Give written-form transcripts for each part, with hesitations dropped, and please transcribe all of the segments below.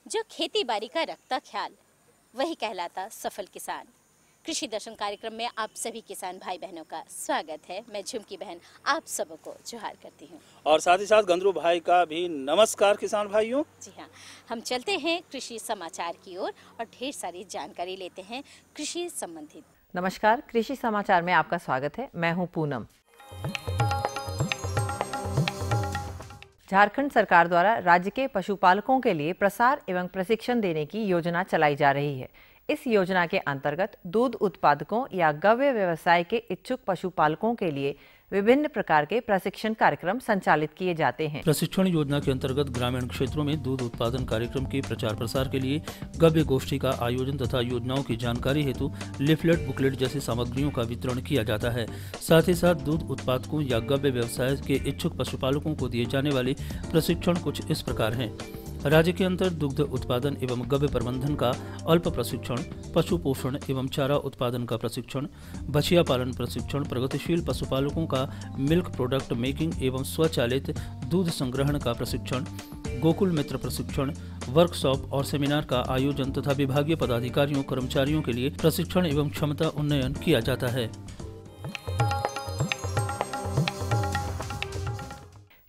जो खेती बाड़ी का रखता ख्याल, वही कहलाता सफल किसान। कृषि दर्शन कार्यक्रम में आप सभी किसान भाई बहनों का स्वागत है। मैं झुमकी बहन आप सबको जोहार करती हूँ और साथ ही साथ गंदरू भाई का भी नमस्कार किसान भाइयों। जी हाँ, हम चलते हैं कृषि समाचार की ओर और ढेर सारी जानकारी लेते हैं कृषि संबंधित। नमस्कार, कृषि समाचार में आपका स्वागत है। मैं हूं पूनम। झारखंड सरकार द्वारा राज्य के पशुपालकों के लिए प्रसार एवं प्रशिक्षण देने की योजना चलाई जा रही है। इस योजना के अंतर्गत दूध उत्पादकों या गव्य व्यवसाय के इच्छुक पशुपालकों के लिए विभिन्न प्रकार के प्रशिक्षण कार्यक्रम संचालित किए जाते हैं। प्रशिक्षण योजना के अंतर्गत ग्रामीण क्षेत्रों में दूध उत्पादन कार्यक्रम के प्रचार प्रसार के लिए गव्य गोष्ठी का आयोजन तथा योजनाओं की जानकारी हेतु लिफलेट बुकलेट जैसी सामग्रियों का वितरण किया जाता है। साथ ही साथ दूध उत्पादकों या गव्य व्यवसाय के इच्छुक पशुपालकों को दिए जाने वाले प्रशिक्षण कुछ इस प्रकार हैं। राज्य के अंतर दुग्ध उत्पादन एवं गव्य प्रबंधन का अल्प प्रशिक्षण, पशु पोषण एवं चारा उत्पादन का प्रशिक्षण, बछिया पालन प्रशिक्षण, प्रगतिशील पशुपालकों का मिल्क प्रोडक्ट मेकिंग एवं स्वचालित दूध संग्रहण का प्रशिक्षण, गोकुल मित्र प्रशिक्षण, वर्कशॉप और सेमिनार का आयोजन तथा विभागीय पदाधिकारियों कर्मचारियों के लिए प्रशिक्षण एवं क्षमता उन्नयन किया जाता है।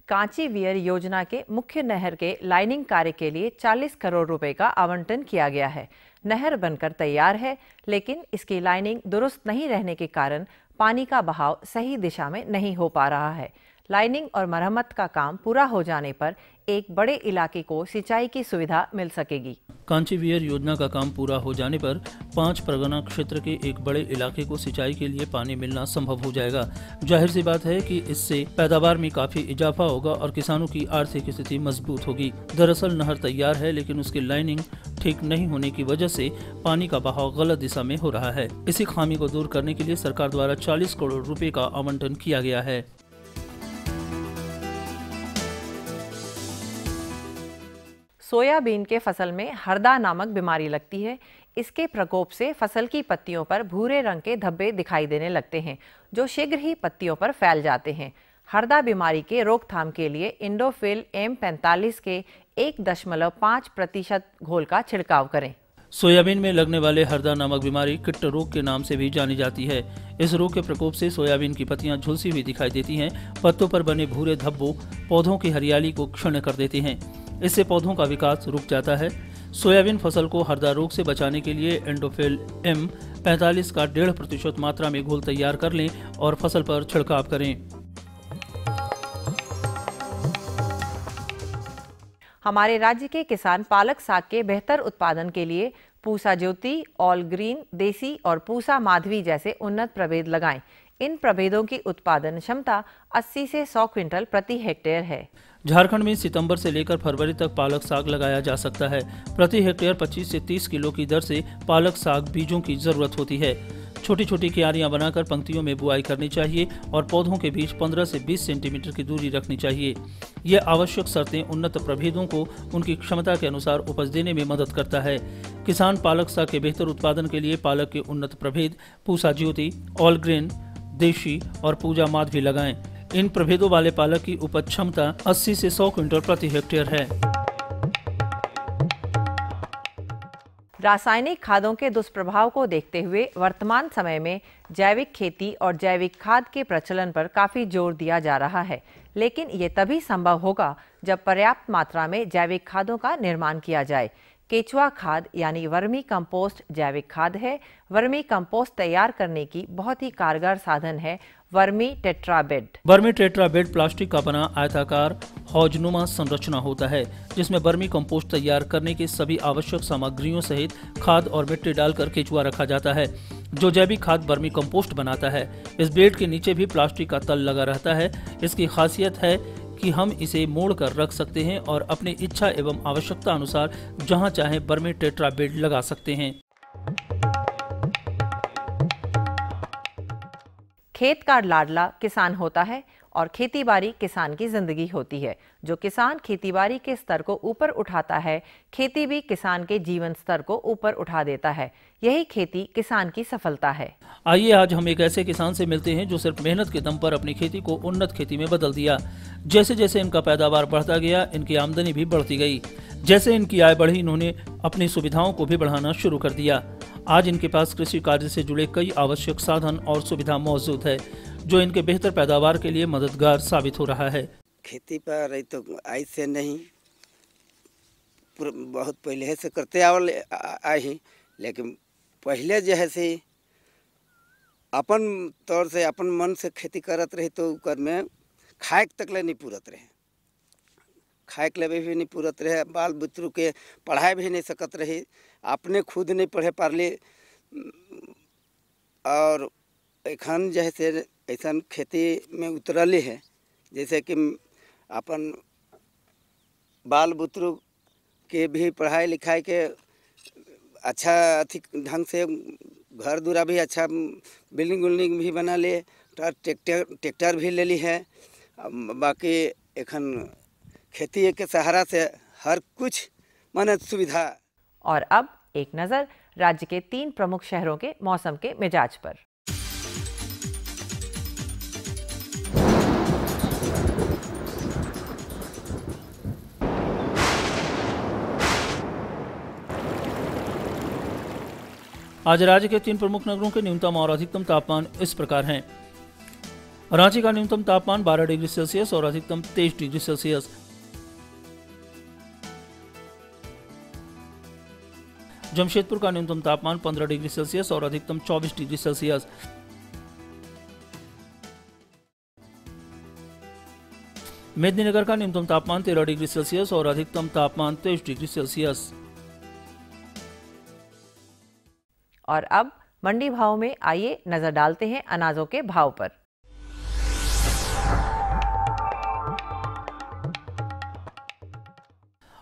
कांची वियर योजना के मुख्य नहर के लाइनिंग कार्य के लिए 40 करोड़ रुपए का आवंटन किया गया है। नहर बनकर तैयार है, लेकिन इसकी लाइनिंग दुरुस्त नहीं रहने के कारण पानी का बहाव सही दिशा में नहीं हो पा रहा है। लाइनिंग और मरम्मत का काम पूरा हो जाने पर एक बड़े इलाके को सिंचाई की सुविधा मिल सकेगी। कांची वियर योजना का काम पूरा हो जाने पर 5 परगना क्षेत्र के एक बड़े इलाके को सिंचाई के लिए पानी मिलना संभव हो जाएगा। जाहिर सी बात है कि इससे पैदावार में काफी इजाफा होगा और किसानों की आर्थिक स्थिति मजबूत होगी। दरअसल नहर तैयार है, लेकिन उसकी लाइनिंग ठीक नहीं होने की वजह से पानी का बहाव गलत दिशा में हो रहा है। इसी खामी को दूर करने के लिए सरकार द्वारा 40 करोड़ रुपए का आवंटन किया गया है। सोयाबीन के फसल में हरदा नामक बीमारी लगती है। इसके प्रकोप से फसल की पत्तियों पर भूरे रंग के धब्बे दिखाई देने लगते हैं, जो शीघ्र ही पत्तियों पर फैल जाते हैं। हरदा बीमारी के रोकथाम के लिए इंडोफिल M45 के 1.5% घोल का छिड़काव करें। सोयाबीन में लगने वाले हरदा नामक बीमारी किट्ट रोग के नाम से भी जानी जाती है। इस रोग के प्रकोप से सोयाबीन की पत्तियां झुलसी हुई दिखाई देती हैं। पत्तों पर बने भूरे धब्बों पौधों की हरियाली को क्षीण कर देते हैं। इससे पौधों का विकास रुक जाता है। सोयाबीन फसल को हरदा रोग से बचाने के लिए इंडोफिल M45 का 1.5% मात्रा में घोल तैयार कर लें और फसल पर छिड़काव करें। हमारे राज्य के किसान पालक साग के बेहतर उत्पादन के लिए पूसा ज्योति, ऑल ग्रीन, देसी और पूसा माधवी जैसे उन्नत प्रभेद लगाएं। इन प्रभेदों की उत्पादन क्षमता 80 से 100 क्विंटल प्रति हेक्टेयर है। झारखंड में सितंबर से लेकर फरवरी तक पालक साग लगाया जा सकता है। प्रति हेक्टेयर 25 से 30 किलो की दर से पालक साग बीजों की जरूरत होती है। छोटी छोटी क्यारियां बनाकर पंक्तियों में बुआई करनी चाहिए और पौधों के बीच 15 से 20 सेंटीमीटर की दूरी रखनी चाहिए। ये आवश्यक शर्तें उन्नत प्रभेदों को उनकी क्षमता के अनुसार उपज देने में मदद करता है। किसान पालक साग के बेहतर उत्पादन के लिए पालक के उन्नत प्रभेद पूसा ज्योति, ऑल ग्रेन, देशी और पूजा माधवी लगाएं। इन प्रभेदों वाले पालक की उपज क्षमता 80 से 100 क्विंटल प्रति हेक्टेयर है। रासायनिक खादों के दुष्प्रभाव को देखते हुए वर्तमान समय में जैविक खेती और जैविक खाद के प्रचलन पर काफी जोर दिया जा रहा है, लेकिन ये तभी संभव होगा जब पर्याप्त मात्रा में जैविक खादों का निर्माण किया जाए। केचुआ खाद यानी वर्मी कंपोस्ट जैविक खाद है। वर्मी कंपोस्ट तैयार करने की बहुत ही कारगर साधन है वर्मी टेट्राबेड। वर्मी टेट्राबेड प्लास्टिक का बना आयताकार हौजनुमा संरचना होता है, जिसमें वर्मी कंपोस्ट तैयार करने के सभी आवश्यक सामग्रियों सहित खाद और मिट्टी डालकर केचुआ रखा जाता है, जो जैविक खाद वर्मी कंपोस्ट बनाता है। इस बेड के नीचे भी प्लास्टिक का तल लगा रहता है। इसकी खासियत है कि हम इसे मोड़ कर रख सकते हैं और अपनी इच्छा एवं आवश्यकता अनुसार जहां चाहे वर्मी टेट्राबेड लगा सकते हैं। खेत का लाडला किसान होता है और खेतीबाड़ी किसान की जिंदगी होती है। जो किसान खेतीबाड़ी के स्तर को ऊपर उठाता है, खेती भी किसान के जीवन स्तर को ऊपर उठा देता है। यही खेती किसान की सफलता है। आइए आज हम एक ऐसे किसान से मिलते हैं जो सिर्फ मेहनत के दम पर अपनी खेती को उन्नत खेती में बदल दिया। जैसे जैसे इनका पैदावार बढ़ता गया, इनकी आमदनी भी बढ़ती गई। जैसे इनकी आय बढ़ी, इन्होंने अपनी सुविधाओं को भी बढ़ाना शुरू कर दिया। आज इनके पास कृषि कार्य से जुड़े कई आवश्यक साधन और सुविधा मौजूद है, जो इनके बेहतर पैदावार के लिए मददगार साबित हो रहा है। खेती पर तो आज से नहीं, बहुत पहले से करते आए ही, लेकिन पहले जो है से अपन तौर से अपन मन से खेती करत रहे तो कर में खाए तक ले नहीं पूरत रहे, खाए के लिए भी नहीं पूरत रहे, बाल बच्चों के पढ़ाई भी नहीं सकत रहे, अपने खुद नहीं पढ़े पारले। और एखन जैसे ऐसा खेती में उतरले है, जैसे कि अपन बाल बुतरू के भी पढ़ाई लिखाई के अच्छा अधिक ढंग से घर दूरा भी अच्छा बिल्डिंग उल्डिंग भी बना ले, ट्रैक्टर भी ले ली है। बाकी एखन खेती के सहारा से हर कुछ माने सुविधा। और अब एक नज़र राज्य के 3 प्रमुख शहरों के मौसम के मिजाज पर। आज राज्य के 3 प्रमुख नगरों के न्यूनतम और अधिकतम तापमान इस प्रकार हैं। रांची का न्यूनतम तापमान 12 डिग्री सेल्सियस और अधिकतम 23 डिग्री सेल्सियस। जमशेदपुर का न्यूनतम तापमान 15 डिग्री सेल्सियस और अधिकतम 24 डिग्री सेल्सियस। मेदिनीनगर का न्यूनतम तापमान 13 डिग्री सेल्सियस और अधिकतम तापमान 23 डिग्री सेल्सियस। और अब मंडी भाव में आइए नजर डालते हैं अनाजों के भाव पर।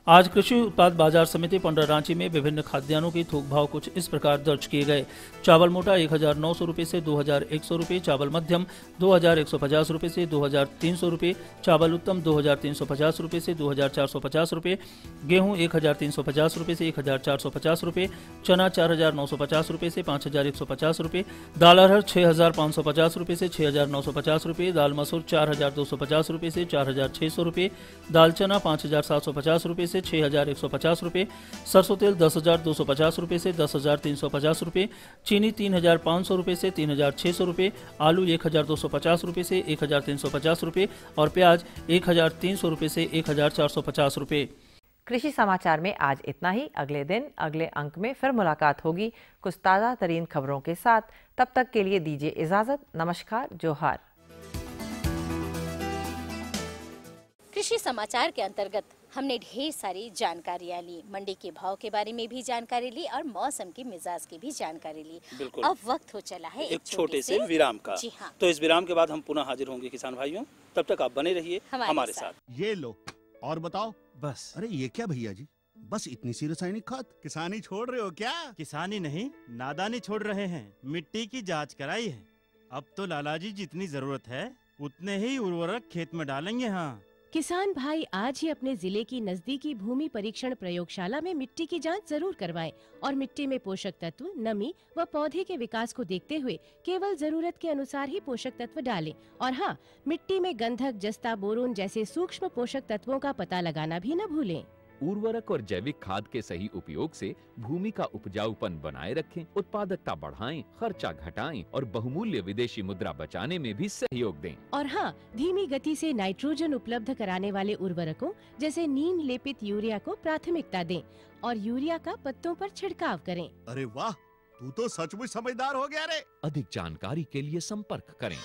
आज कृषि उत्पाद बाजार समिति पंडरा रांची में विभिन्न खाद्यान्नों के थोक भाव कुछ इस प्रकार दर्ज किए गए। चावल मोटा 1900 रुपये से 2100 रुपये, चावल मध्यम 2150 रुपये से 2300 रुपये, चावल उत्तम 2350 रुपये से 2450 रुपये, गेहूं 1350 रुपये से 1450 रुपये, चना 4950 रुपये से 5150 रुपये, दाल अरहर 6550 रुपये से 6950 रुपये, दाल मसूर 4250 रुपये से 4600 रुपये, दाल चना 5750 रुपये से 6150 रुपये, सरसों तेल 10250 रुपये से 10350 रुपये, चीनी 3500 रुपये से 3600 रुपये, आलू 1250 रुपये से 1350 रुपये और प्याज 1300 रुपये से 1450 रुपये। कृषि समाचार में आज इतना ही। अगले दिन अगले अंक में फिर मुलाकात होगी कुछ ताज़ा तरीन खबरों के साथ। तब तक के लिए दीजिए इजाजत। नमस्कार, जोहार। कृषि समाचार के अंतर्गत हमने ढेर सारी जानकारियां ली, मंडी के भाव के बारे में भी जानकारी ली और मौसम की मिजाज की भी जानकारी ली। अब वक्त हो चला है एक छोटे से विराम का। जी हाँ। तो इस विराम के बाद हम पुनः हाजिर होंगे किसान भाइयों, तब तक आप बने रहिए हमारे साथ। ये लो और बताओ। बस। अरे ये क्या भैया जी, बस इतनी सी रासायनिक खाद? किसानी छोड़ रहे हो क्या? किसानी नहीं, नादानी छोड़ रहे हैं। मिट्टी की जांच कराई है। अब तो लालाजी जितनी जरूरत है उतने ही उर्वरक खेत में डालेंगे। हाँ, किसान भाई आज ही अपने जिले की नजदीकी भूमि परीक्षण प्रयोगशाला में मिट्टी की जांच जरूर करवाएं और मिट्टी में पोषक तत्व, नमी व पौधे के विकास को देखते हुए केवल जरूरत के अनुसार ही पोषक तत्व डालें। और हाँ, मिट्टी में गंधक, जस्ता, बोरोन जैसे सूक्ष्म पोषक तत्वों का पता लगाना भी न भूलें। उर्वरक और जैविक खाद के सही उपयोग से भूमि का उपजाऊपन बनाए रखें, उत्पादकता बढ़ाएं, खर्चा घटाएं और बहुमूल्य विदेशी मुद्रा बचाने में भी सहयोग दें। और हाँ, धीमी गति से नाइट्रोजन उपलब्ध कराने वाले उर्वरकों जैसे नीम लेपित यूरिया को प्राथमिकता दें और यूरिया का पत्तों पर छिड़काव करें। अरे वाह, तू तो सचमुच समझदार हो गया रे। अधिक जानकारी के लिए संपर्क करें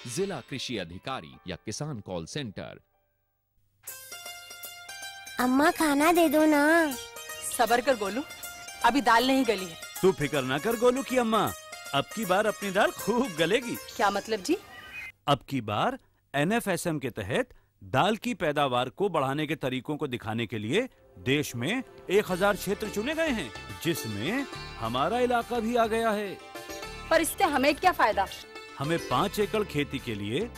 जिला कृषि अधिकारी या किसान कॉल सेंटर। अम्मा खाना दे दो ना। सबर कर गोलू, अभी दाल नहीं गली है। तू फिक्र ना कर गोलू की अम्मा, अब की बार अपनी दाल खूब गलेगी। क्या मतलब जी? अब की बार NFSM के तहत दाल की पैदावार को बढ़ाने के तरीकों को दिखाने के लिए देश में 1000 क्षेत्र चुने गए हैं, जिसमें हमारा इलाका भी आ गया है। पर इससे हमें क्या फायदा? हमें 5 एकड़ खेती के लिए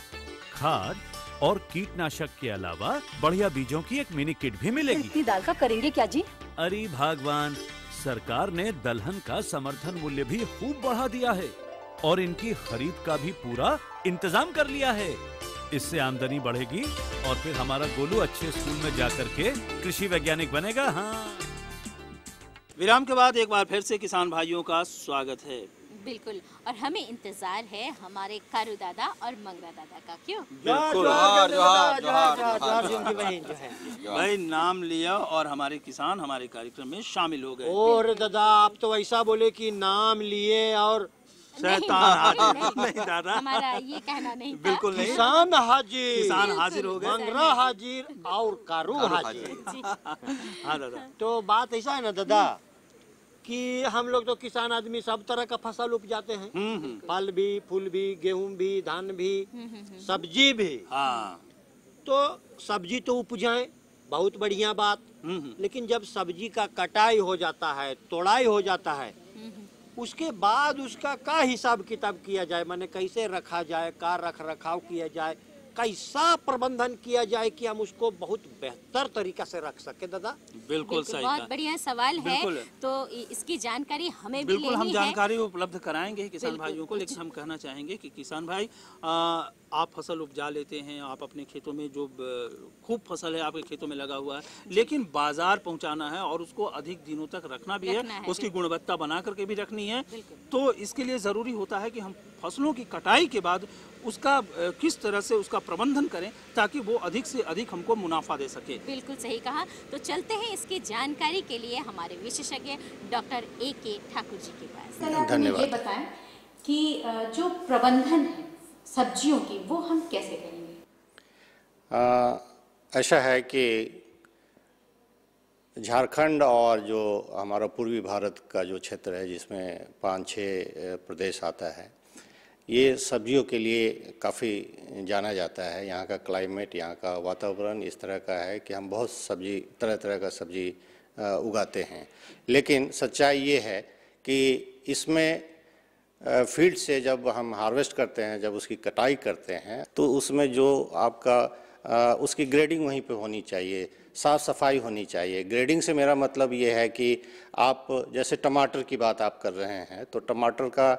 खाद और कीटनाशक के अलावा बढ़िया बीजों की एक मिनी किट भी मिलेगी। इतनी दाल का करेंगे क्या जी? अरे भगवान, सरकार ने दलहन का समर्थन मूल्य भी खूब बढ़ा दिया है और इनकी खरीद का भी पूरा इंतजाम कर लिया है। इससे आमदनी बढ़ेगी और फिर हमारा गोलू अच्छे स्कूल में जाकर के कृषि वैज्ञानिक बनेगा। हाँ। विराम के बाद एक बार फिर से किसान भाइयों का स्वागत है। बिल्कुल, और हमें इंतजार है हमारे कारू दादा और मंगरा दादा का। क्यों? बिल्कुल। भाई नाम लिया और हमारे किसान हमारे कार्यक्रम में शामिल हो गए। और दादा आप तो ऐसा बोले कि नाम लिए और शैतान हाजिर। नहीं दादा, हमारा ये कहना नहीं था। बिल्कुल नहीं। किसान हाजिर, किसान हाजिर हो गए, मंगरा हाजिर और कारू हाजिर। हाँ दादा। तो बात ऐसा है ना दादा कि हम लोग तो किसान आदमी सब तरह का फसल उपजाते हैं, फल भी, फूल भी, गेहूं भी, धान भी, सब्जी भी। हाँ। तो सब्जी तो उपजाएं, बहुत बढ़िया बात, लेकिन जब सब्जी का कटाई हो जाता है, तोड़ाई हो जाता है, उसके बाद उसका क्या हिसाब किताब किया जाए, माने कैसे रखा जाए, का रख रखाव किया जाए, कैसा प्रबंधन किया जाए कि हम उसको बहुत बेहतर तरीका से रख सके दादा? बिल्कुल सही, बहुत बढ़िया सवाल है। तो इसकी जानकारी हमें भी लेनी है। हम जानकारी उपलब्ध कराएंगे किसान भाइयों को, लेकिन हम कहना चाहेंगे कि किसान भाई आप फसल उपजा लेते हैं, आप अपने खेतों में जो खूब फसल है आपके खेतों में लगा हुआ है, लेकिन बाजार पहुंचाना है और उसको अधिक दिनों तक रखना भी है, उसकी गुणवत्ता बना करके भी रखनी है। तो इसके लिए ज़रूरी होता है कि हम फसलों की कटाई के बाद उसका किस तरह से उसका प्रबंधन करें ताकि वो अधिक से अधिक हमको मुनाफा दे सके। बिल्कुल सही कहा। तो चलते हैं इसकी जानकारी के लिए हमारे विशेषज्ञ डॉक्टर A.K. ठाकुर जी के पास। धन्यवाद। ये बताएं कि जो प्रबंधन है सब्जियों की वो हम कैसे करेंगे? ऐसा है कि झारखंड और जो हमारा पूर्वी भारत का जो क्षेत्र है जिसमें 5-6 प्रदेश आता है, ये सब्जियों के लिए काफ़ी जाना जाता है। यहाँ का क्लाइमेट, यहाँ का वातावरण इस तरह का है कि हम बहुत सब्जी, तरह तरह का सब्जी उगाते हैं। लेकिन सच्चाई ये है कि इसमें फील्ड से जब हम हार्वेस्ट करते हैं, जब उसकी कटाई करते हैं, तो उसमें जो आपका उसकी ग्रेडिंग वहीं पे होनी चाहिए, साफ़ सफाई होनी चाहिए। ग्रेडिंग से मेरा मतलब ये है कि आप जैसे टमाटर की बात आप कर रहे हैं, तो टमाटर का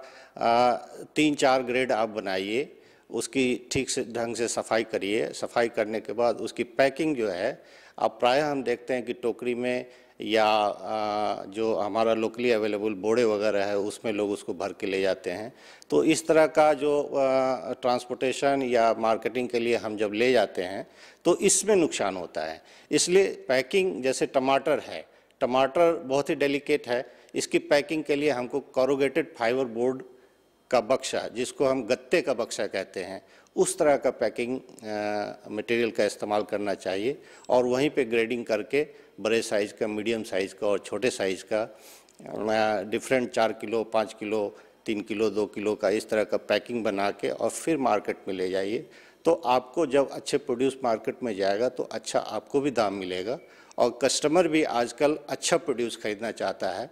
3-4 ग्रेड आप बनाइए, उसकी ठीक से ढंग से सफाई करिए। सफाई करने के बाद उसकी पैकिंग जो है, अब प्रायः हम देखते हैं कि टोकरी में या जो हमारा लोकली अवेलेबल बोड़े वगैरह है उसमें लोग उसको भर के ले जाते हैं। तो इस तरह का जो ट्रांसपोर्टेशन या मार्केटिंग के लिए हम जब ले जाते हैं तो इसमें नुकसान होता है। इसलिए पैकिंग, जैसे टमाटर है, टमाटर बहुत ही डेलिकेट है, इसकी पैकिंग के लिए हमको कोरुगेटेड फाइबर बोर्ड का बक्सा, जिसको हम गत्ते का बक्सा कहते हैं, उस तरह का पैकिंग मटेरियल का इस्तेमाल करना चाहिए और वहीं पे ग्रेडिंग करके बड़े साइज़ का, मीडियम साइज़ का और छोटे साइज़ का different 4 kilo, 5 kilo, 3 kilo, 2 kilo का इस तरह का पैकिंग बना के और फिर मार्केट में ले जाइए। तो आपको जब अच्छे प्रोड्यूस मार्केट में जाएगा तो अच्छा आपको भी दाम मिलेगा और कस्टमर भी आजकल अच्छा प्रोड्यूस खरीदना चाहता है,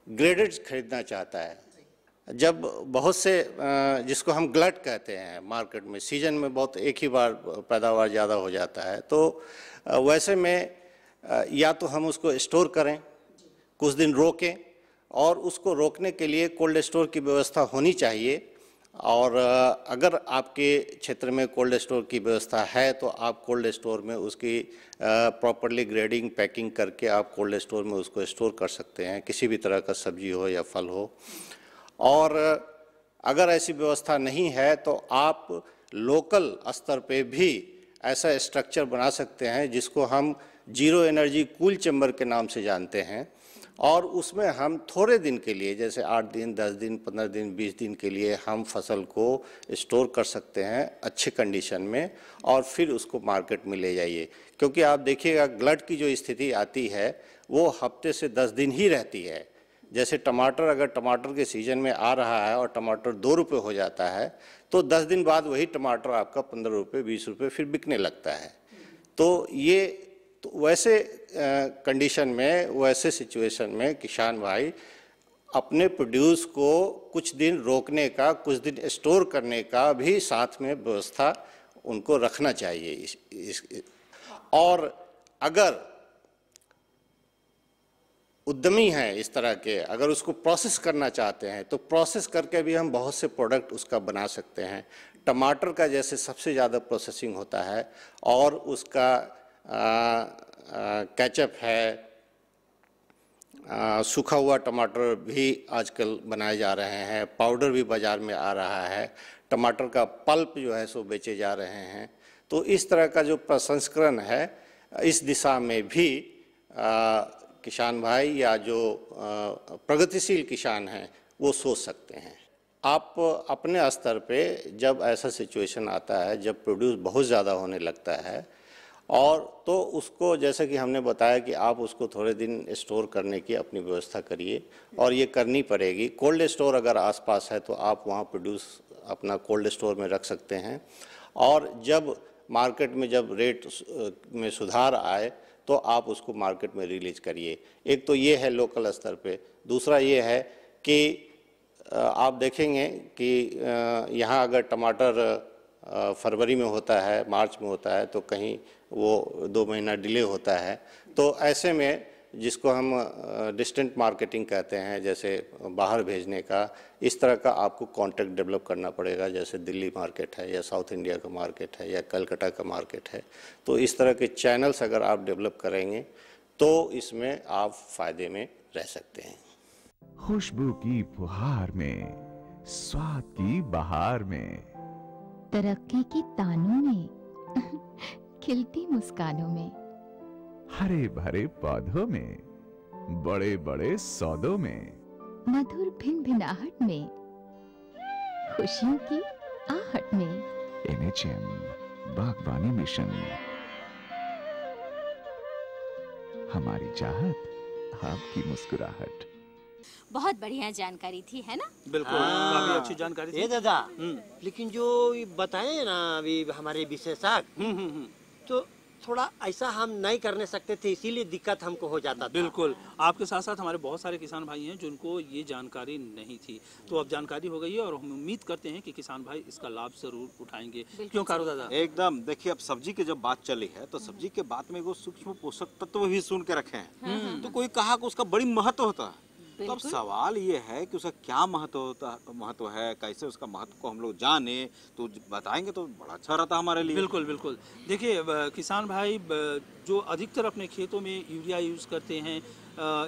ग्रेडेड खरीदना चाहता है। जब बहुत से जिसको हम ग्लट कहते हैं मार्केट में, सीजन में बहुत एक ही बार पैदावार ज़्यादा हो जाता है, तो वैसे में या तो हम उसको स्टोर करें, कुछ दिन रोकें, और उसको रोकने के लिए कोल्ड स्टोर की व्यवस्था होनी चाहिए। और अगर आपके क्षेत्र में कोल्ड स्टोर की व्यवस्था है तो आप कोल्ड स्टोर में उसकी प्रॉपरली ग्रेडिंग, पैकिंग करके आप कोल्ड स्टोर में उसको स्टोर कर सकते हैं, किसी भी तरह का सब्जी हो या फल हो। और अगर ऐसी व्यवस्था नहीं है तो आप लोकल स्तर पे भी ऐसा स्ट्रक्चर बना सकते हैं जिसको हम जीरो एनर्जी कूल चैम्बर के नाम से जानते हैं, और उसमें हम थोड़े दिन के लिए, जैसे 8 दिन, 10 दिन, 15 दिन, 20 दिन के लिए हम फसल को स्टोर कर सकते हैं अच्छे कंडीशन में और फिर उसको मार्केट में ले जाइए। क्योंकि आप देखिएगा ग्लट की जो स्थिति आती है वो हफ्ते से 10 दिन ही रहती है। जैसे टमाटर, अगर टमाटर के सीजन में आ रहा है और टमाटर 2 रुपये हो जाता है तो 10 दिन बाद वही टमाटर आपका 15 रुपये, 20 रुपये फिर बिकने लगता है। तो ये तो वैसे कंडीशन में, वैसे सिचुएशन में किसान भाई अपने प्रोड्यूस को कुछ दिन रोकने का, कुछ दिन स्टोर करने का भी साथ में व्यवस्था उनको रखना चाहिए। और अगर उद्यमी हैं इस तरह के, अगर उसको प्रोसेस करना चाहते हैं तो प्रोसेस करके भी हम बहुत से प्रोडक्ट उसका बना सकते हैं। टमाटर का जैसे सबसे ज़्यादा प्रोसेसिंग होता है और उसका केचप है, सूखा हुआ टमाटर भी आजकल बनाए जा रहे हैं, पाउडर भी बाज़ार में आ रहा है, टमाटर का पल्प जो है सो बेचे जा रहे हैं। तो इस तरह का जो प्रसंस्करण है इस दिशा में भी किसान भाई या जो प्रगतिशील किसान हैं वो सोच सकते हैं। आप अपने स्तर पे जब ऐसा सिचुएशन आता है, जब प्रोड्यूस बहुत ज़्यादा होने लगता है और तो उसको जैसे कि हमने बताया कि आप उसको थोड़े दिन स्टोर करने की अपनी व्यवस्था करिए और ये करनी पड़ेगी। कोल्ड स्टोर अगर आसपास है तो आप वहाँ प्रोड्यूस अपना कोल्ड स्टोर में रख सकते हैं और जब मार्केट में जब रेट में सुधार आए तो आप उसको मार्केट में रिलीज करिए। एक तो ये है लोकल स्तर पे, दूसरा ये है कि आप देखेंगे कि यहाँ अगर टमाटर फरवरी में होता है, मार्च में होता है, तो कहीं वो 2 महीना डिले होता है। तो ऐसे में जिसको हम डिस्टेंट मार्केटिंग कहते हैं, जैसे बाहर भेजने का, इस तरह का आपको कॉन्टैक्ट डेवलप करना पड़ेगा। जैसे दिल्ली मार्केट है या साउथ इंडिया का मार्केट है या कलकत्ता का मार्केट है, तो इस तरह के चैनल्स अगर आप डेवलप करेंगे तो इसमें आप फ़ायदे में रह सकते हैं। खुशबू की फुहार में, स्वाद की बहार में, तरक्की की तानों में, खिलती मुस्कानों में, हरे भरे पौधों में, बड़े बड़े सौदों में, मधुर भिनभिनाहट में, खुशियों की आहट में। NHM बागवानी मिशन, हमारी चाहत, आपकी मुस्कुराहट। बहुत बढ़िया जानकारी थी, है ना? बिल्कुल, काफी अच्छी जानकारी थी। दादा, लेकिन जो बताए ना अभी हमारे विशेषज्ञ, तो थोड़ा ऐसा हम नहीं करने सकते थे, इसीलिए दिक्कत हमको हो जाता था। बिल्कुल, आपके साथ साथ हमारे बहुत सारे किसान भाई हैं जिनको ये जानकारी नहीं थी, तो अब जानकारी हो गई है और हम उम्मीद करते हैं कि किसान भाई इसका लाभ जरूर उठाएंगे। क्यों कारू दादा? एकदम। देखिए, अब सब्जी की जब बात चली है तो सब्जी के बात में वो सूक्ष्म पोषक तत्व भी सुन के रखे हैं, तो कोई कहा कि उसका बड़ी महत्व होता है। तो अब सवाल ये है कि उसका क्या महत्व है, कैसे उसका महत्व को हम लोग जाने, तो बताएंगे तो बड़ा अच्छा रहता हमारे लिए। बिल्कुल बिल्कुल। देखिए, किसान भाई जो अधिकतर अपने खेतों में यूरिया यूज़ करते हैं,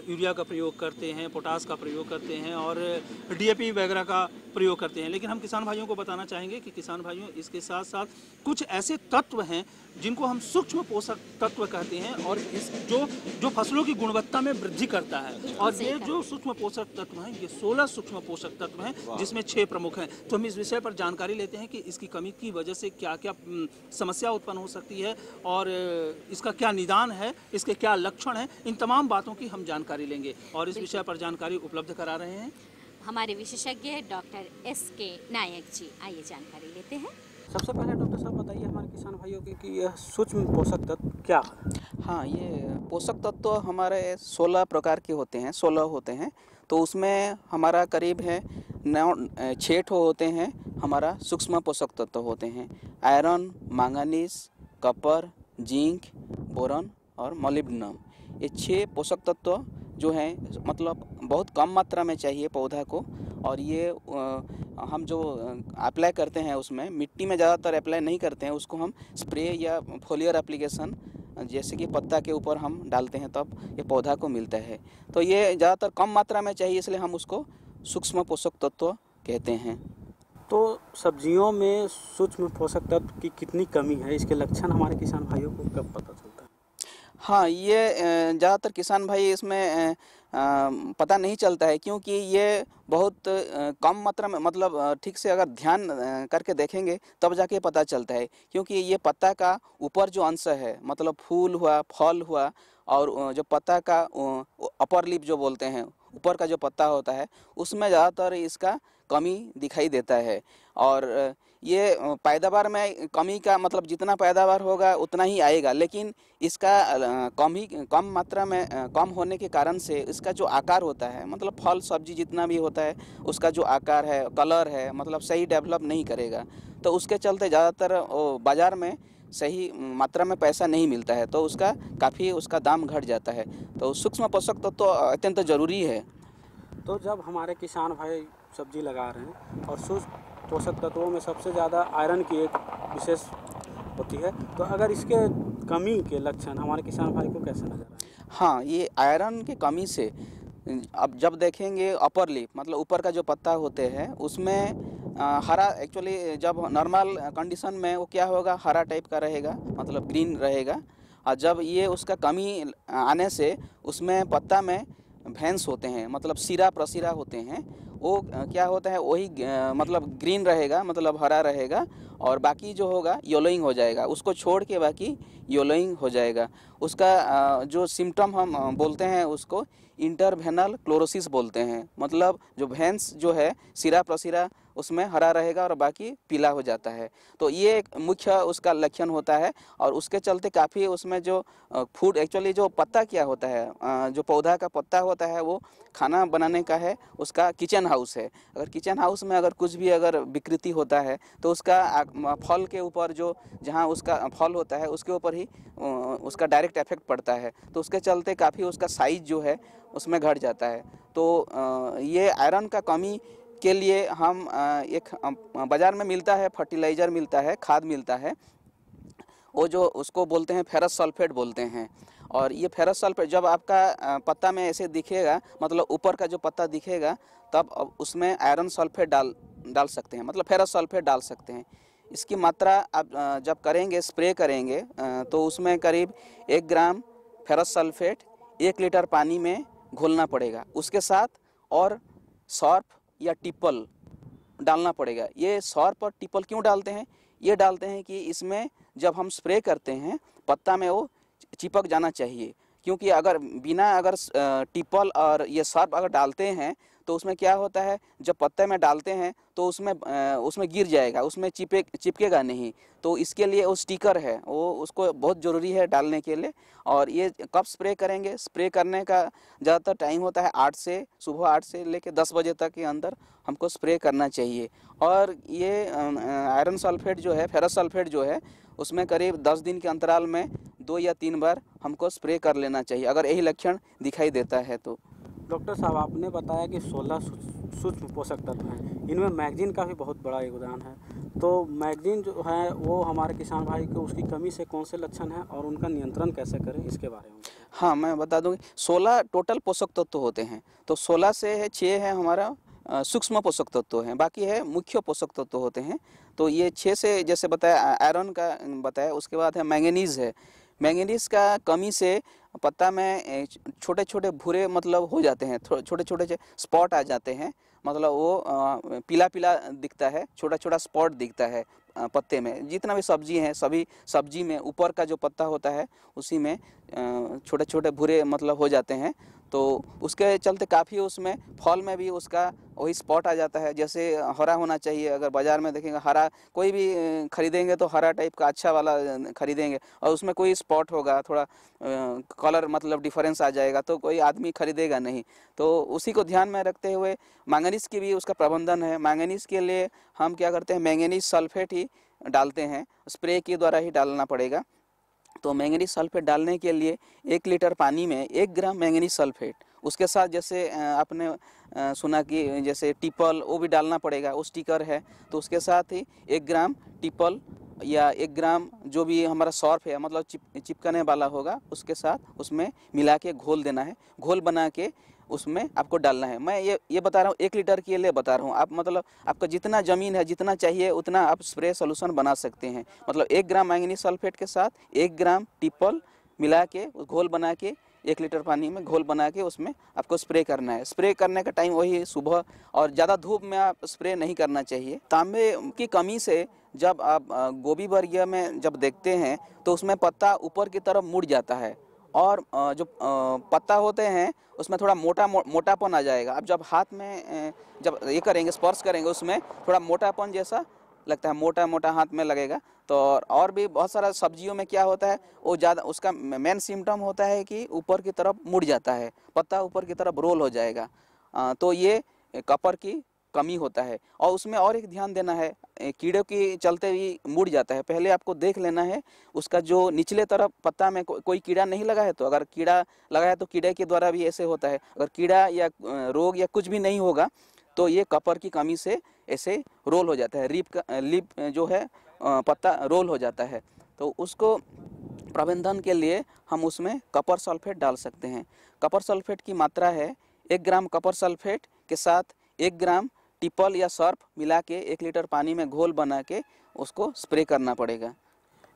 यूरिया का प्रयोग करते हैं, पोटास का प्रयोग करते हैं और DAP वगैरह का प्रयोग करते हैं, लेकिन हम किसान भाइयों को बताना चाहेंगे कि किसान भाइयों इसके साथ साथ कुछ ऐसे तत्व हैं जिनको हम सूक्ष्म पोषक तत्व कहते हैं और इस जो फसलों की गुणवत्ता में वृद्धि करता है। और ये जो सूक्ष्म पोषक तत्व हैं, ये 16 सूक्ष्म पोषक तत्व हैं जिसमें 6 प्रमुख हैं। तो हम इस विषय पर जानकारी लेते हैं कि इसकी कमी की वजह से क्या क्या समस्या उत्पन्न हो सकती है और इसका क्या निदान है, इसके क्या लक्षण हैं, इन तमाम बातों की हम जानकारी लेंगे और इस विषय पर जानकारी उपलब्ध करा रहे हैं हमारे विशेषज्ञ डॉक्टर SK नायक जी। आइए जानकारी लेते हैं। सबसे पहले डॉक्टर साहब बताइए हमारे किसान भाइयों की कि यह सूक्ष्म पोषक तत्व क्या है? हाँ, ये पोषक तत्व हमारे 16 प्रकार के होते हैं, 16 होते हैं। तो उसमें हमारा करीब है 6 होते हैं हमारा सूक्ष्म पोषक तत्व होते हैं। Iron, manganese, copper, zinc, boron और मोलिब्डेनम। ये 6 पोषक तत्व जो हैं मतलब बहुत कम मात्रा में चाहिए पौधा को, और ये हम जो अप्लाई करते हैं उसमें मिट्टी में ज़्यादातर अप्लाई नहीं करते हैं, उसको हम स्प्रे या फोलियर एप्लीकेशन जैसे कि पत्ता के ऊपर हम डालते हैं तब ये पौधा को मिलता है। तो ये ज़्यादातर कम मात्रा में चाहिए, इसलिए हम उसको सूक्ष्म पोषक तत्व कहते हैं। तो सब्जियों में सूक्ष्म पोषक तत्व की कितनी कमी है, इसके लक्षण हमारे किसान भाइयों को कब पता चलता है? हाँ, ये ज़्यादातर किसान भाई इसमें पता नहीं चलता है, क्योंकि ये बहुत कम मात्रा में मतलब ठीक से अगर ध्यान करके देखेंगे तब जाके पता चलता है। क्योंकि ये पत्ता का ऊपर जो अंश है मतलब फूल हुआ, फल हुआ, और जो पत्ता का अपर लिप जो बोलते हैं, ऊपर का जो पत्ता होता है, उसमें ज़्यादातर इसका कमी दिखाई देता है। और ये पैदावार में कमी का मतलब जितना पैदावार होगा उतना ही आएगा, लेकिन इसका कम मात्रा में कम होने के कारण से इसका जो आकार होता है मतलब फल सब्जी जितना भी होता है उसका जो आकार है, कलर है, मतलब सही डेवलप नहीं करेगा। तो उसके चलते ज़्यादातर बाज़ार में सही मात्रा में पैसा नहीं मिलता है, तो उसका काफ़ी उसका दाम घट जाता है। तो सूक्ष्म पोषक तत्व तो अत्यंत ज़रूरी है। तो जब हमारे किसान भाई सब्जी लगा रहे हैं और सूक्ष्म पोषक तत्वों में सबसे ज़्यादा आयरन की एक विशेष होती है, तो अगर इसके कमी के लक्षण हमारे किसान भाई को कैसे नजर आए? हाँ, ये आयरन की कमी से अब जब देखेंगे अपर लीफ मतलब ऊपर का जो पत्ता होते हैं उसमें हरा, एक्चुअली जब नॉर्मल कंडीशन में वो क्या होगा, हरा टाइप का रहेगा, मतलब ग्रीन रहेगा। और जब ये उसका कमी आने से उसमें पत्ता में भेंस होते हैं, मतलब सिरा प्रसिरा होते हैं, वो क्या होता है वही मतलब ग्रीन रहेगा, मतलब हरा रहेगा, और बाकी जो होगा येलोइंग हो जाएगा, उसको छोड़ के बाकी येलोइंग हो जाएगा। उसका जो सिम्टम हम बोलते हैं उसको इंटरवेनल क्लोरोसिस बोलते हैं, मतलब जो भेंस जो है सिरा प्रसिरा उसमें हरा रहेगा और बाकी पीला हो जाता है। तो ये एक मुख्य उसका लक्षण होता है, और उसके चलते काफ़ी उसमें जो फूड, एक्चुअली जो पत्ता क्या होता है, जो पौधा का पत्ता होता है वो खाना बनाने का है, उसका किचन हाउस है। अगर किचन हाउस में अगर कुछ भी अगर विकृति होता है तो उसका फल के ऊपर जो जहाँ उसका फल होता है उसके ऊपर ही उसका डायरेक्ट इफेक्ट पड़ता है, तो उसके चलते काफ़ी उसका साइज जो है उसमें घट जाता है। तो ये आयरन का कमी के लिए हम एक बाज़ार में मिलता है, फर्टिलाइज़र मिलता है, खाद मिलता है, वो जो उसको बोलते हैं फेरस सल्फेट बोलते हैं। और ये फेरस सल्फेट जब आपका पत्ता में ऐसे दिखेगा, मतलब ऊपर का जो पत्ता दिखेगा, तब उसमें आयरन सल्फेट डाल सकते हैं, मतलब फेरस सल्फेट डाल सकते हैं। इसकी मात्रा आप जब करेंगे, स्प्रे करेंगे, तो उसमें करीब 1 ग्राम फेरस सल्फेट 1 लीटर पानी में घोलना पड़ेगा। उसके साथ और सौर्फ या टिप्पल डालना पड़ेगा। ये सौर्फ और टिप्पल क्यों डालते हैं? ये डालते हैं कि इसमें जब हम स्प्रे करते हैं पत्ता में वो चिपक जाना चाहिए, क्योंकि अगर बिना अगर टिप्पल और ये सौर्फ अगर डालते हैं तो उसमें क्या होता है, जब पत्ते में डालते हैं तो उसमें गिर जाएगा, उसमें चिपकेगा नहीं। तो इसके लिए वो स्टिकर है, वो उसको बहुत ज़रूरी है डालने के लिए। और ये कब स्प्रे करेंगे? स्प्रे करने का ज़्यादातर टाइम होता है सुबह 8 से लेकर 10 बजे तक के अंदर हमको स्प्रे करना चाहिए। और ये आयरन सल्फेट जो है, फेरस सल्फेट जो है, उसमें करीब 10 दिन के अंतराल में 2 या 3 बार हमको स्प्रे कर लेना चाहिए, अगर यही लक्षण दिखाई देता है तो। डॉक्टर साहब, आपने बताया कि 16 सूक्ष्म पोषक तत्व हैं, इनमें मैगनीज का भी बहुत बड़ा योगदान है। तो मैगनीज जो है वो हमारे किसान भाई को उसकी कमी से कौन से लक्षण हैं और उनका नियंत्रण कैसे करें, इसके बारे में? हाँ, मैं बता दूँगी। 16 टोटल पोषक तत्व होते हैं, तो 16 से है 6 है हमारा सूक्ष्म पोषक तत्व हैं, बाकी है मुख्य पोषक तत्व होते हैं। तो ये 6 से जैसे बताया, आयरन का बताया, उसके बाद है मैंगनीज है। मैंगनीज का कमी से पत्ता में छोटे छोटे भूरे मतलब हो जाते हैं, छोटे छोटे स्पॉट आ जाते हैं, मतलब वो पीला पीला दिखता है, छोटा छोटा स्पॉट दिखता है पत्ते में। जितना भी सब्जी है, सभी सब्जी में ऊपर का जो पत्ता होता है उसी में छोटे छोटे भूरे मतलब हो जाते हैं। तो उसके चलते काफ़ी उसमें फल में भी उसका वही स्पॉट आ जाता है, जैसे हरा होना चाहिए। अगर बाज़ार में देखेंगे हरा, कोई भी खरीदेंगे तो हरा टाइप का अच्छा वाला खरीदेंगे, और उसमें कोई स्पॉट होगा, थोड़ा कलर मतलब डिफरेंस आ जाएगा, तो कोई आदमी खरीदेगा नहीं। तो उसी को ध्यान में रखते हुए मैंगनीज की भी उसका प्रबंधन है। मैंगनीज के लिए हम क्या करते हैं, मैंगनीज सल्फेट ही डालते हैं, स्प्रे के द्वारा ही डालना पड़ेगा। तो मैंगनीज सल्फेट डालने के लिए 1 लीटर पानी में 1 ग्राम मैंगनीज सल्फेट, उसके साथ जैसे आपने सुना कि जैसे टिप्पल, वो भी डालना पड़ेगा, वो स्टिकर है, तो उसके साथ ही 1 ग्राम टिप्पल या 1 ग्राम जो भी हमारा सौर्फ है, मतलब चिपकने वाला होगा, उसके साथ उसमें मिला के घोल देना है। घोल बना के उसमें आपको डालना है। मैं ये बता रहा हूँ, 1 लीटर के लिए बता रहा हूँ। आप मतलब आपका जितना ज़मीन है, जितना चाहिए उतना आप स्प्रे सोल्यूशन बना सकते हैं। मतलब 1 ग्राम मैंगनीज सल्फेट के साथ 1 ग्राम टिप्पल मिला के घोल बना के 1 लीटर पानी में घोल बना के उसमें आपको स्प्रे करना है। स्प्रे करने का टाइम वही सुबह, और ज़्यादा धूप में आप स्प्रे नहीं करना चाहिए। तांबे की कमी से जब आप गोभी वर्गीय में जब देखते हैं तो उसमें पत्ता ऊपर की तरफ मुड़ जाता है, और जो पत्ता होते हैं उसमें थोड़ा मोटापन आ जाएगा। अब जब हाथ में जब ये करेंगे, स्पर्श करेंगे, उसमें थोड़ा मोटापन जैसा लगता है, मोटा मोटा हाथ में लगेगा। तो और भी बहुत सारा सब्जियों में क्या होता है, वो ज़्यादा उसका मेन सिम्टम होता है कि ऊपर की तरफ मुड़ जाता है, पत्ता ऊपर की तरफ रोल हो जाएगा। तो ये कपर की कमी होता है। और उसमें और एक ध्यान देना है, कीड़े के चलते भी मुड़ जाता है। पहले आपको देख लेना है उसका जो निचले तरफ पत्ता में कोई कीड़ा नहीं लगा है, तो अगर कीड़ा लगा है तो कीड़े के द्वारा भी ऐसे होता है। अगर कीड़ा या रोग या कुछ भी नहीं होगा तो ये कपर की कमी से ऐसे रोल हो जाता है, लीफ जो है पत्ता रोल हो जाता है। तो उसको प्रबंधन के लिए हम उसमें कपर सल्फेट डाल सकते हैं। कपर सल्फेट की मात्रा है 1 ग्राम कपर सल्फेट के साथ 1 ग्राम टिपल या सर्फ मिला के 1 लीटर पानी में घोल बना के उसको स्प्रे करना पड़ेगा।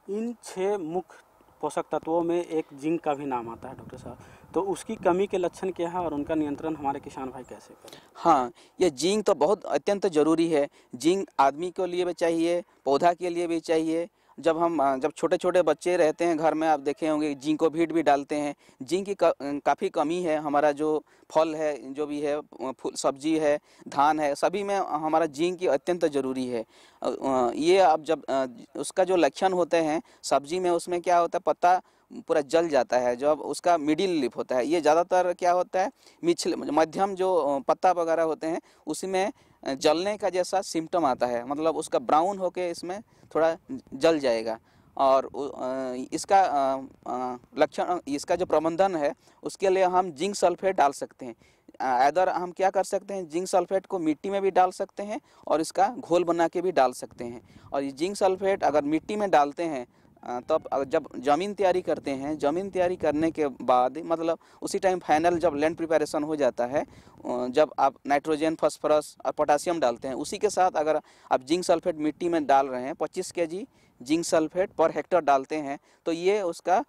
इन 6 मुख्य पोषक तत्वों में एक जिंक का भी नाम आता है डॉक्टर साहब, तो उसकी कमी के लक्षण क्या है और उनका नियंत्रण हमारे किसान भाई कैसे करें? हाँ, ये जिंक तो बहुत अत्यंत जरूरी है। जिंक आदमी के लिए भी चाहिए, पौधा के लिए भी चाहिए। जब छोटे छोटे बच्चे रहते हैं घर में, आप देखे होंगे जिंकोवीट भी डालते हैं। जिंक की काफ़ी कमी है। हमारा जो फल है, जो भी है, सब्जी है, धान है, सभी में हमारा जिंक की अत्यंत ज़रूरी है। ये अब जब उसका जो लक्षण होते हैं सब्जी में, उसमें क्या होता है, पत्ता पूरा जल जाता है। जब उसका मिडिल लिप होता है, ये ज़्यादातर क्या होता है, मध्यम जो पत्ता वगैरह होते हैं उसी में जलने का जैसा सिम्टम आता है, मतलब उसका ब्राउन होके इसमें थोड़ा जल जाएगा। और इसका लक्षण, इसका जो प्रबंधन है उसके लिए हम जिंक सल्फेट डाल सकते हैं। अदर हम क्या कर सकते हैं, जिंक सल्फेट को मिट्टी में भी डाल सकते हैं और इसका घोल बना के भी डाल सकते हैं। और ये जिंक सल्फेट अगर मिट्टी में डालते हैं तब जब ज़मीन तैयारी करते हैं, ज़मीन तैयारी करने के बाद मतलब उसी टाइम फाइनल जब लैंड प्रिपरेशन हो जाता है, जब आप नाइट्रोजन, फास्फोरस और पोटासियम डालते हैं, उसी के साथ अगर आप जिंक सल्फेट मिट्टी में डाल रहे हैं, 25 kg zinc sulphate per hectare डालते हैं, तो ये उसका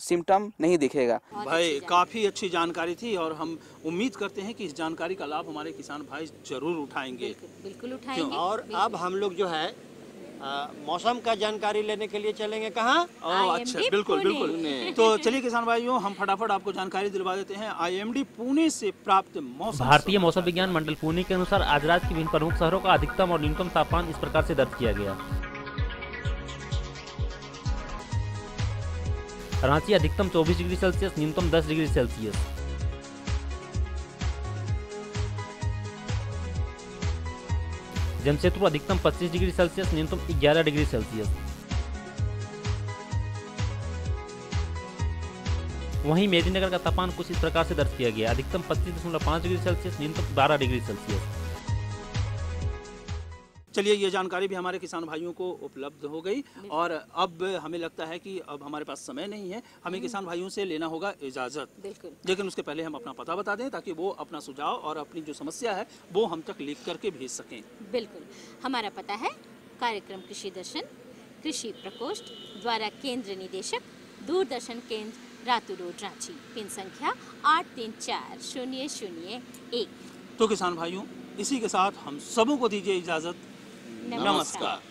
सिम्टम नहीं दिखेगा। भाई काफ़ी अच्छी जानकारी थी और हम उम्मीद करते हैं कि इस जानकारी का लाभ हमारे किसान भाई जरूर उठाएंगे। बिल्कुल उठाएंगे। और अब हम लोग जो है मौसम का जानकारी लेने के लिए चलेंगे कहाँ? अच्छा, बिल्कुल बिल्कुल। तो चलिए किसान भाइयों, हम फटाफट आपको जानकारी दिलवा देते हैं IMD पुणे से प्राप्त मौसम। भारतीय मौसम विज्ञान मंडल पुणे के अनुसार आज राज्य के विभिन्न प्रमुख शहरों का अधिकतम और न्यूनतम तापमान इस प्रकार से दर्ज किया गया। रांची अधिकतम 24 डिग्री सेल्सियस, न्यूनतम 10 डिग्री सेल्सियस। जमशेदपुर अधिकतम 25 डिग्री सेल्सियस, न्यूनतम 11 डिग्री सेल्सियस। वहीं मेदिनीनगर का तापमान कुछ इस प्रकार से दर्ज किया गया। अधिकतम 25.5 डिग्री सेल्सियस, न्यूनतम 12 डिग्री सेल्सियस। चलिए, ये जानकारी भी हमारे किसान भाइयों को उपलब्ध हो गई और अब हमें लगता है कि अब हमारे पास समय नहीं है, हमें किसान भाइयों से लेना होगा इजाज़त। लेकिन उसके पहले हम अपना पता बता दें ताकि वो अपना सुझाव और अपनी जो समस्या है वो हम तक लिख करके भेज सकें। बिल्कुल, हमारा पता है कार्यक्रम कृषि दर्शन, कृषि प्रकोष्ठ द्वारा केंद्र निदेशक, दूरदर्शन केंद्र, रातू रोड, रांची। पिन संख्या 834001। तो किसान भाइयों, इसी के साथ हम सबों को दीजिए इजाज़त। नमस्कार।